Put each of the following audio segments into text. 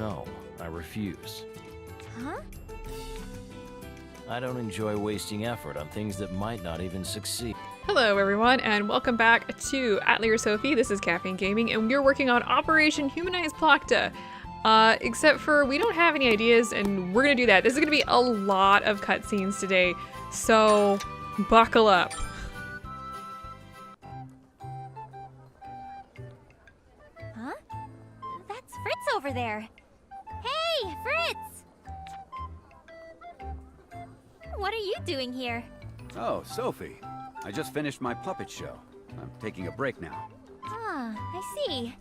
No, I refuse. Huh? I don't enjoy wasting effort on things that might not even succeed. Hello everyone, and welcome back to Atelier Sophie. This is KaffeineGaming, and we're working on Operation Humanize Plachta. Except for we don't have any ideas, and we're gonna do that. This is gonna be a lot of cutscenes today, so buckle up. Huh? That's Fritz over there. Hey, Fritz! What are you doing here? Oh, Sophie. I just finished my puppet show. I'm taking a break now. Ah, I see.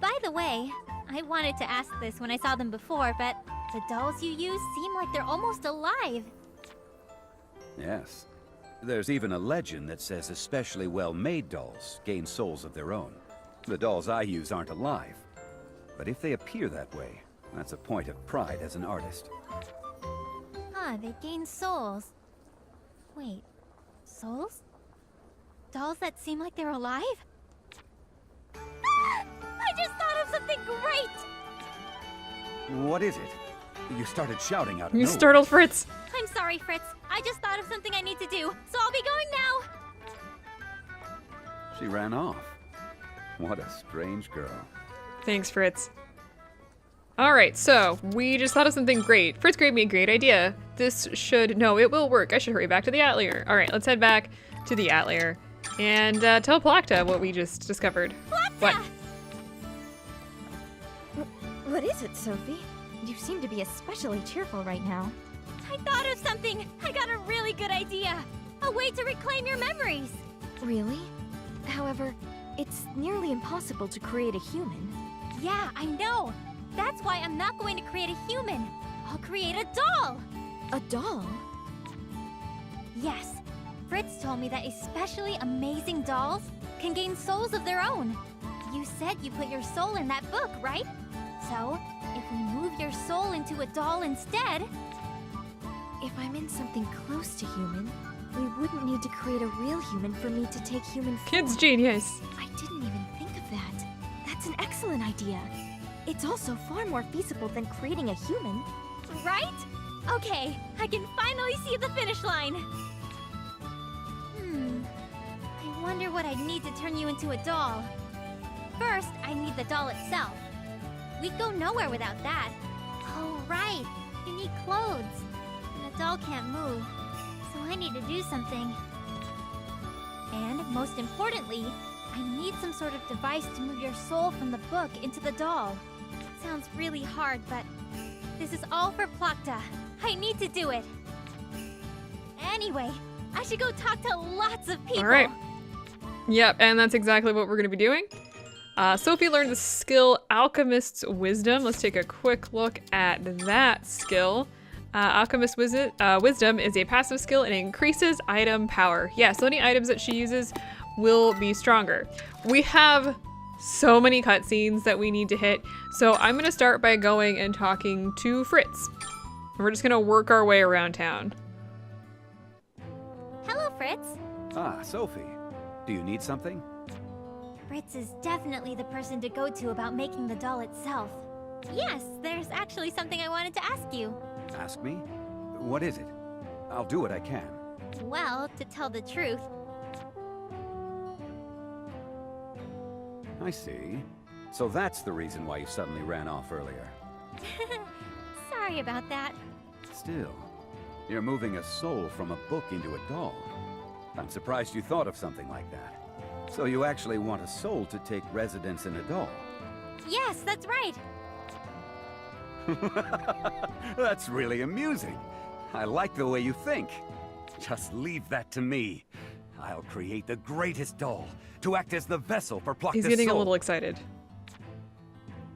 By the way, I wanted to ask this when I saw them before, but the dolls you use seem like they're almost alive. Yes. There's even a legend that says especially well-made dolls gain souls of their own. The dolls I use aren't alive. But if they appear that way, that's a point of pride as an artist. Huh, they gain souls. Wait, souls? Dolls that seem like they're alive? Ah! I just thought of something great! What is it? You started shouting out of You nowhere. startled Fritz. I'm sorry, Fritz. I just thought of something I need to do, so I'll be going now! She ran off. What a strange girl. Thanks, Fritz. Alright, so we just thought of something great. Fritz gave me a great idea. This should, no, it will work. I should hurry back to the Atelier. Alright, let's head back to the Atelier and tell Plachta what we just discovered. Plachta! What is it, Sophie? You seem to be especially cheerful right now. I thought of something! I got a really good idea! A way to reclaim your memories! Really? However, it's nearly impossible to create a human. Yeah, I know! That's why I'm not going to create a human! I'll create a doll! A doll? Yes, Fritz told me that especially amazing dolls can gain souls of their own. You said you put your soul in that book, right? So, if we move your soul into a doll instead... If I'm in something close to human, we wouldn't need to create a real human for me to take human form. Kid's genius. I didn't even think of that. That's an excellent idea. It's also far more feasible than creating a human. Right? Okay, I can finally see the finish line! I wonder what I'd need to turn you into a doll. First, I need the doll itself. We'd go nowhere without that. Oh, right. You need clothes. And a doll can't move. So I need to do something. And, most importantly, I need some sort of device to move your soul from the book into the doll. It sounds really hard, but this is all for Plachta. I need to do it. Anyway, I should go talk to lots of people. All right. Yep, and that's exactly what we're going to be doing. Sophie learned the skill Alchemist's Wisdom. Let's take a quick look at that skill. Alchemist Wisdom is a passive skill and it increases item power. Yeah, so any items that she uses will be stronger. We have so many cutscenes that we need to hit, so I'm going to start by going and talking to Fritz. We're just going to work our way around town. Hello, Fritz. Ah, Sophie. Do you need something? Fritz is definitely the person to go to about making the doll itself. Yes, there's actually something I wanted to ask you. Ask me? What is it? I'll do what I can. Well, to tell the truth, I see. So that's the reason why you suddenly ran off earlier. sorry about that. Still, you're moving a soul from a book into a doll. I'm surprised you thought of something like that. So you actually want a soul to take residence in a doll? Yes, that's right. That's really amusing. I like the way you think. Just leave that to me. I'll create the greatest doll to act as the vessel for Plachta's He's getting soul. a little excited.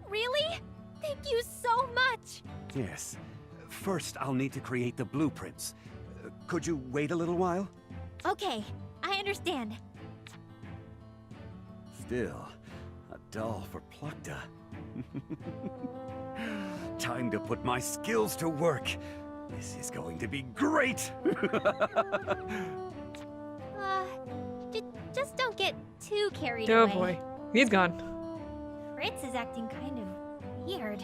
Really? Thank you so much. Yes. First, I'll need to create the blueprints. Could you wait a little while? Okay, I understand. Still, a doll for Plachta. Time to put my skills to work. This is going to be great. Just don't get too carried Oh away. boy, he's gone. Fritz is acting kind of weird.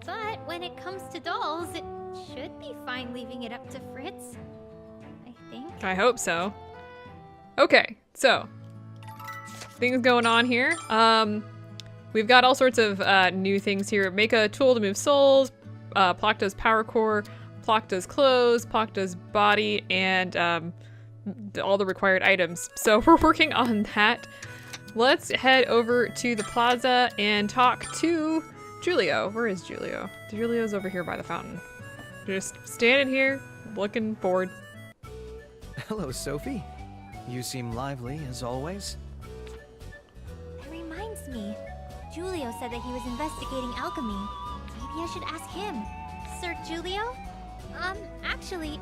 But when it comes to dolls, it should be fine leaving it up to Fritz. I think. I hope so. Okay, so things going on here. We've got all sorts of new things here. Make a tool to move souls, Plachta's power core, Plachta's clothes, Plachta's body, and all the required items. So we're working on that. Let's head over to the plaza and talk to Julio. Where is Julio? Julio's over here by the fountain. Just standing here, looking bored. Hello, Sophie. You seem lively, as always. That reminds me. Julio said that he was investigating alchemy. Maybe I should ask him. Sir Julio? Actually,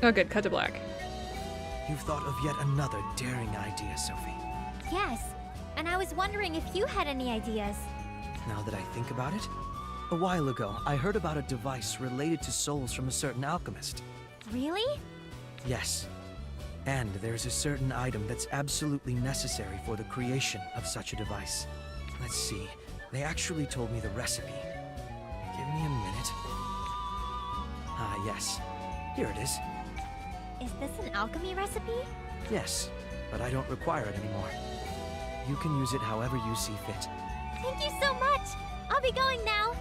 Oh good, cut to black. You've thought of yet another daring idea, Sophie. Yes. And I was wondering if you had any ideas. Now that I think about it, a while ago, I heard about a device related to souls from a certain alchemist. Really? Yes. And there's a certain item that's absolutely necessary for the creation of such a device. Let's see. They actually told me the recipe. Give me a minute. Ah, yes. Here it is. Is this an alchemy recipe? Yes, but I don't require it anymore. You can use it however you see fit. Thank you so much! I'll be going now!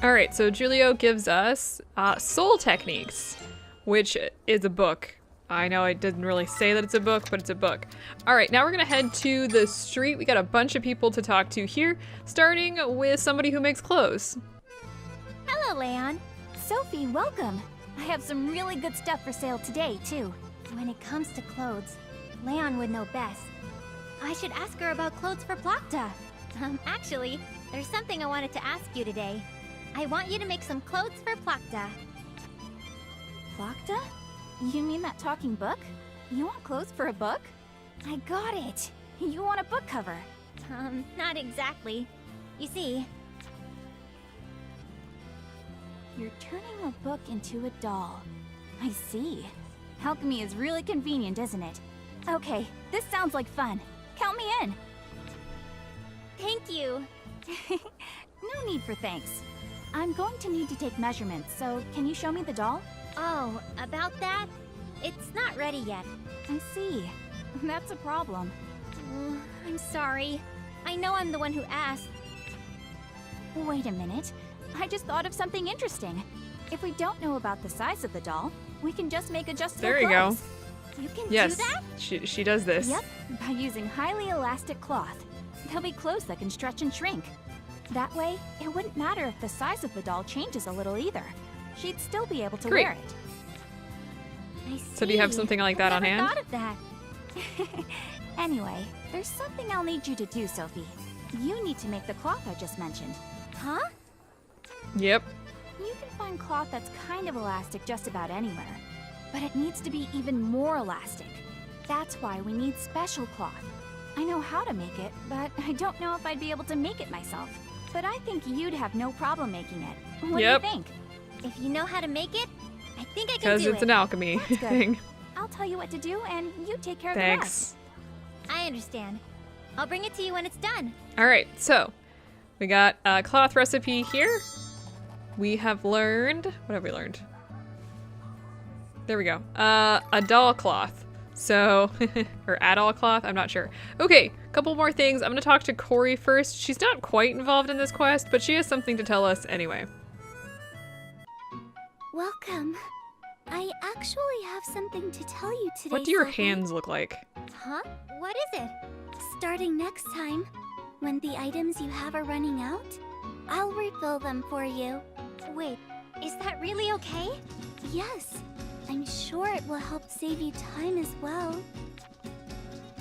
Alright, so Julio gives us Soul Techniques, which is a book. I know I didn't really say that it's a book, but it's a book. Alright, now we're gonna head to the street. We got a bunch of people to talk to here, starting with somebody who makes clothes. Hello, Leon. Sophie, welcome. I have some really good stuff for sale today, too. When it comes to clothes, Leon would know best. I should ask her about clothes for Plachta. Actually, there's something I wanted to ask you today. I want you to make some clothes for Plachta. Plachta? You mean that talking book? You want clothes for a book? I got it. You want a book cover. Not exactly. You see, You're turning a book into a doll. I see. Alchemy is really convenient, isn't it? Okay, this sounds like fun. Count me in. thank you. No need for thanks. I'm going to need to take measurements, so can you show me the doll? Oh, about that? It's not ready yet. I see. That's a problem. I'm sorry. I know I'm the one who asked. Wait a minute. I just thought of something interesting. If we don't know about the size of the doll, we can just make adjustable There you go. clothes. You can Yes, do that? she does this. Yep, by using highly elastic cloth. There'll be clothes that can stretch and shrink. That way, it wouldn't matter if the size of the doll changes a little either. She'd still be able to Great. wear it. I see. So do you have something like that I on never hand? thought of that. Anyway, there's something I'll need you to do, Sophie. You need to make the cloth I just mentioned. Huh? Yep. You can find cloth that's kind of elastic just about anywhere, but it needs to be even more elastic. That's why we need special cloth. I know how to make it, but I don't know if I'd be able to make it myself. But I think you'd have no problem making it. What Yep. do you think? If you know how to make it, I think I can Because do it's it. an alchemy That's good. thing. I'll tell you what to do, and you take care of the Thanks. rest. I understand. I'll bring it to you when it's done. Alright, so we got a cloth recipe here. We have learned, what have we learned? There we go. A doll cloth. So, or adult cloth, I'm not sure. Okay, couple more things. I'm gonna talk to Corey first. She's not quite involved in this quest, but she has something to tell us anyway. Welcome. I actually have something to tell you today. What do your Sophie. hands look like? Huh? What is it? Starting next time, when the items you have are running out, I'll refill them for you. Wait, is that really okay? Yes, I'm sure it will help save you time as well.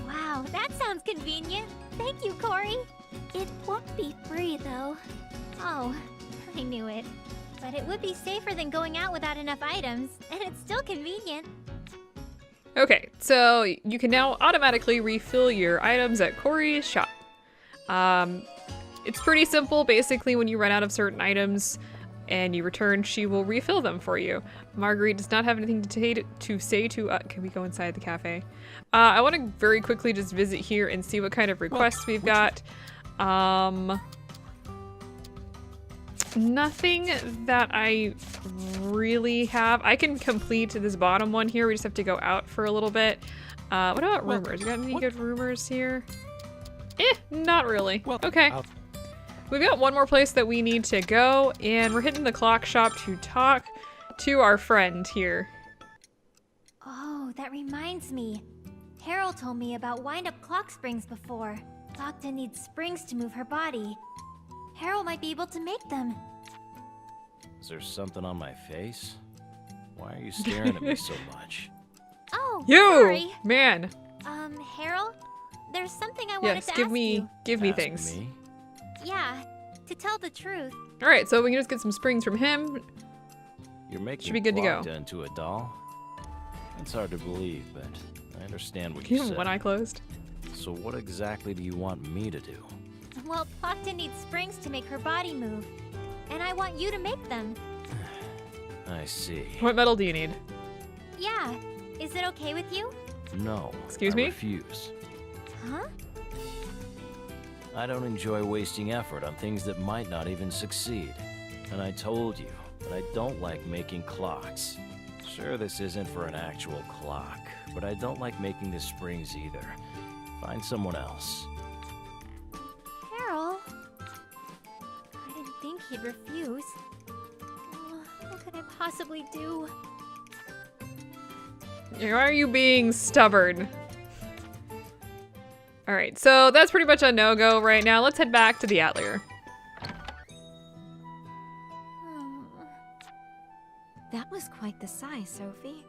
Wow, that sounds convenient. Thank you, Corey. It won't be free though. Oh, I knew it. But it would be safer than going out without enough items, and it's still convenient. Okay, so you can now automatically refill your items at Corey's shop. It's pretty simple. Basically, when you run out of certain items and you return, she will refill them for you. Marguerite does not have anything to say to can we go inside the cafe? I want to very quickly just visit here and see what kind of requests we've got. nothing that I really have. I can complete this bottom one here. We just have to go out for a little bit. What about rumors? You got any good rumors here? Not really. Okay. We've got one more place that we need to go, and we're hitting the clock shop to talk to our friend here. Oh, that reminds me. Harold told me about wind-up clock springs before. Plachta needs springs to move her body. Harold might be able to make them. Is there something on my face? Why are you staring at me so much? Oh, You! sorry. Man. Harold? There's something I wanted Yes, to give ask me you. give me Ask things. me? Yeah, to tell the truth. Alright, so we can just get some springs from him. You're making Should be good to go. Plachta into a doll? It's hard to believe, but I understand what You you have said. one eye closed. So what exactly do you want me to do? Well, Plachta needs springs to make her body move. And I want you to make them. I see. What metal do you need? Yeah. Is it okay with you? No. Excuse I me? refuse. Huh? I don't enjoy wasting effort on things that might not even succeed. And I told you that I don't like making clocks. Sure, this isn't for an actual clock, but I don't like making the springs either. Find someone else. Harold? I didn't think he'd refuse. Oh, what could I possibly do? Why are you being stubborn? Alright, so that's pretty much a no-go right now. Let's head back to the Atelier. That was quite the sigh, Sophie.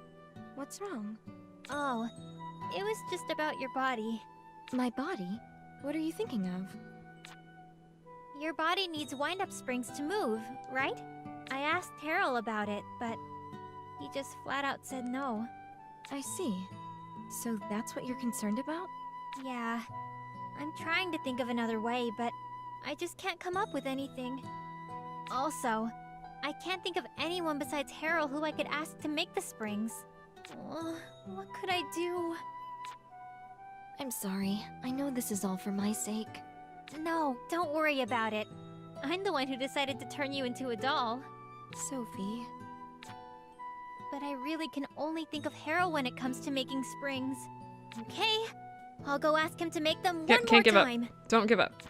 What's wrong? Oh, it was just about your body. My body? What are you thinking of? Your body needs wind-up springs to move, right? I asked Harold about it, but he just flat out said no. I see. So that's what you're concerned about? Yeah, I'm trying to think of another way, but I just can't come up with anything. Also, I can't think of anyone besides Harold who I could ask to make the springs. What could I do? I'm sorry. I know this is all for my sake. No, don't worry about it. I'm the one who decided to turn you into a doll. Sophie. But I really can only think of Harold when it comes to making springs. Okay, I'll go ask him to make them one more Can't give time. up. Don't give up.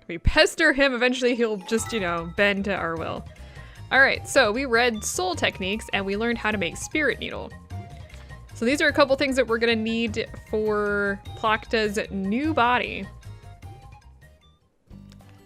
If we pester him, eventually he'll just, you know, bend to our will. Alright, so we read soul techniques and we learned how to make spirit needle. So these are a couple things that we're gonna need for Plachta's new body.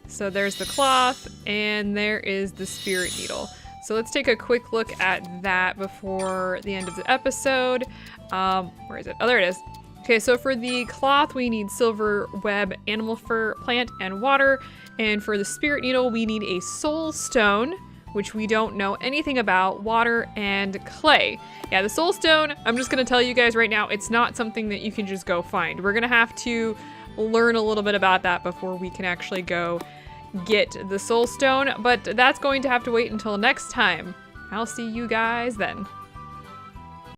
So there's the cloth and there is the spirit needle. So let's take a quick look at that before the end of the episode. Where is it? Oh, there it is. Okay, so for the cloth, we need silver, web, animal fur, plant, and water. And for the spirit needle, we need a soul stone, which we don't know anything about, water, and clay. Yeah, the soul stone, I'm just gonna tell you guys right now, it's not something that you can just go find. We're gonna have to learn a little bit about that before we can actually go get the soul stone, but that's going to have to wait until next time. I'll see you guys then.